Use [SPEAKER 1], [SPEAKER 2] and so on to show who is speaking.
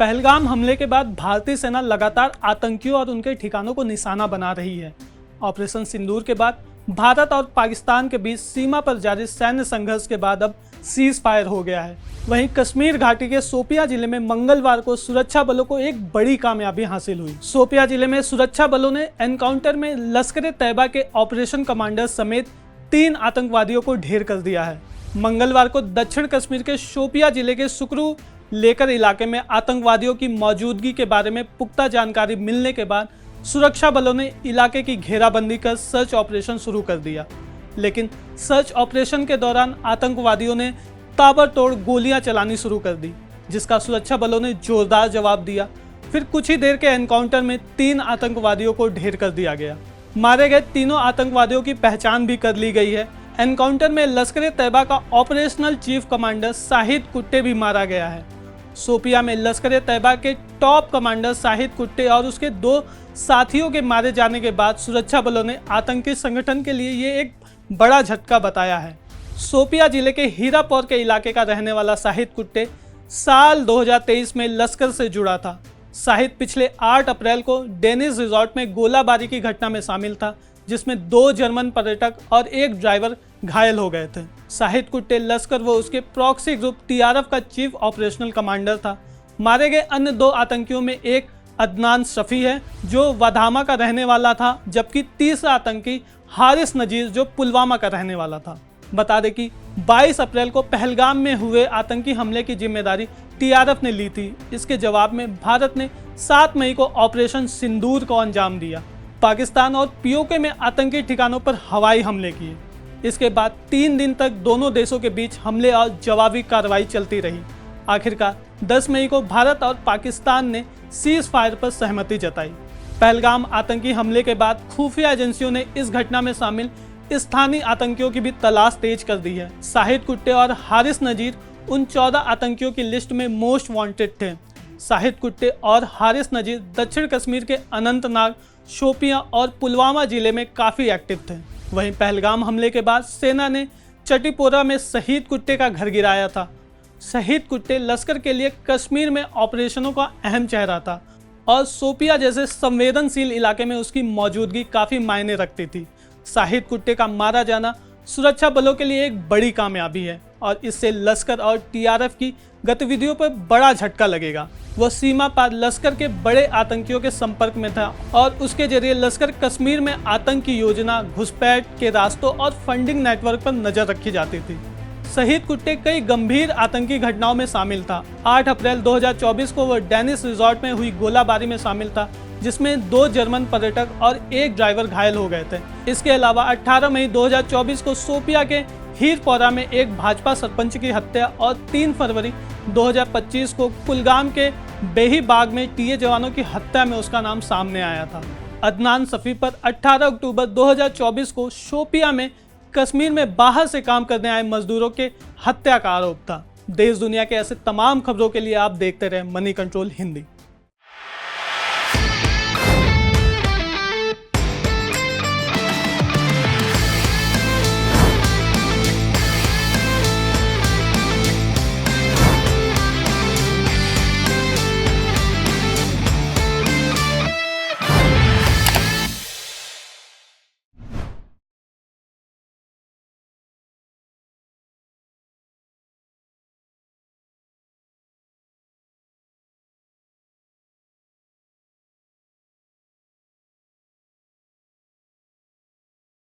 [SPEAKER 1] पहलगाम हमले के बाद भारतीय सेना लगातार आतंकियों और उनके ठिकानों को निशाना बना रही है। ऑपरेशन सिंदूर के बाद भारत और पाकिस्तान के बीच सीमा पर जारी सैन्य संघर्ष के बाद अब सीज फायर हो गया है। वहीं कश्मीर घाटी के शोपियां जिले में मंगलवार को सुरक्षा बलों को एक बड़ी कामयाबी हासिल हुई। शोपियां जिले में सुरक्षा बलों ने एनकाउंटर में लश्कर-ए-तैयबा के ऑपरेशन कमांडर समेत 3 आतंकवादियों को ढेर कर दिया है। मंगलवार को दक्षिण कश्मीर के शोपियां जिले के सुकरू लेकर इलाके में आतंकवादियों की मौजूदगी के बारे में पुख्ता जानकारी मिलने के बाद सुरक्षा बलों ने इलाके की घेराबंदी कर सर्च ऑपरेशन शुरू कर दिया। लेकिन सर्च ऑपरेशन के दौरान आतंकवादियों ने ताबड़तोड़ गोलियां चलानी शुरू कर दी, जिसका सुरक्षा बलों ने जोरदार जवाब दिया। फिर कुछ ही देर के एनकाउंटर में 3 आतंकवादियों को ढेर कर दिया गया। मारे गए तीनों आतंकवादियों की पहचान भी कर ली गई है। एनकाउंटर में लश्कर-ए-तैयबा का ऑपरेशनल चीफ कमांडर शाहिद कुट्टे भी मारा गया है। शोपियां में लश्कर-ए-तैयबा के टॉप कमांडर शाहिद कुट्टे और उसके 2 साथियों के मारे जाने के बाद सुरक्षा बलों ने आतंकी संगठन के लिए ये एक बड़ा झटका बताया है। शोपियां जिले के हीरापौर के इलाके का रहने वाला शाहिद कुट्टे साल 2023 में लश्कर से जुड़ा था। शाहिद पिछले 8 अप्रैल को डेनिस रिजॉर्ट में गोलाबारी की घटना में शामिल था, जिसमें 2 जर्मन पर्यटक और 1 ड्राइवर घायल हो गए थे। शाहिद कुट्टे लश्कर व उसके प्रॉक्सी ग्रुप टीआरएफ का चीफ ऑपरेशनल कमांडर था। मारे गए अन्य 2 आतंकियों में एक अदनान शफी है जो वाधामा का रहने वाला था, जबकि तीसरा आतंकी हारिस नजीर जो पुलवामा का रहने वाला था। बता दें कि 22 अप्रैल को पहलगाम में हुए आतंकी हमले की जिम्मेदारी टीआरएफ ने ली थी। इसके जवाब में भारत ने 7 मई को ऑपरेशन सिंदूर को अंजाम दिया। पाकिस्तान और पीओके में आतंकी ठिकानों पर हवाई हमले किए। इसके बाद 3 दिन तक दोनों देशों के बीच हमले और जवाबी कार्रवाई चलती रही। आखिरकार 10 मई को भारत और पाकिस्तान ने सीज फायर पर सहमति जताई। पहलगाम आतंकी हमले के बाद खुफिया एजेंसियों ने इस घटना में शामिल स्थानीय आतंकियों की भी तलाश तेज कर दी है। शाहिद कुट्टे और हारिस नजीर उन 14 आतंकियों की लिस्ट में मोस्ट वांटेड थे। शाहिद कुट्टे और हारिस नजीर दक्षिण कश्मीर के अनंतनाग, शोपियां और पुलवामा जिले में काफ़ी एक्टिव थे। वहीं पहलगाम हमले के बाद सेना ने चटीपोरा में शहीद कुट्टे का घर गिराया था। शहीद कुट्टे लश्कर के लिए कश्मीर में ऑपरेशनों का अहम चेहरा था और शोपियां जैसे संवेदनशील इलाके में उसकी मौजूदगी काफ़ी मायने रखती थी। शाहिद कुट्टे का मारा जाना सुरक्षा बलों के लिए एक बड़ी कामयाबी है और इससे लश्कर और टीआरएफ की गतिविधियों पर बड़ा झटका लगेगा। वह सीमा पार लश्कर के बड़े आतंकियों के संपर्क में था और उसके जरिए लश्कर कश्मीर में आतंक की योजना, घुसपैठ के रास्तों और फंडिंग नेटवर्क पर नजर रखी जाती थी। शहीद कुट्टे कई गंभीर आतंकी घटनाओं में शामिल था। 8 अप्रैल 2024 को वह डेनिस रिजॉर्ट में हुई गोलाबारी में शामिल था, जिसमें 2 जर्मन पर्यटक और 1 ड्राइवर घायल हो गए थे। इसके अलावा 18 मई 2024 को शोपियां के हीरपौरा में एक भाजपा सरपंच की हत्या और 3 फरवरी 2025 को कुलगाम के बेही बाग में टीए जवानों की हत्या में उसका नाम सामने आया था। अदनान शफी पर 18 अक्टूबर 2024 को शोपियां में कश्मीर में बाहर से काम करने आए मजदूरों के हत्या का आरोप था। देश दुनिया के ऐसे तमाम खबरों के लिए आप देखते रहे मनी कंट्रोल हिंदी।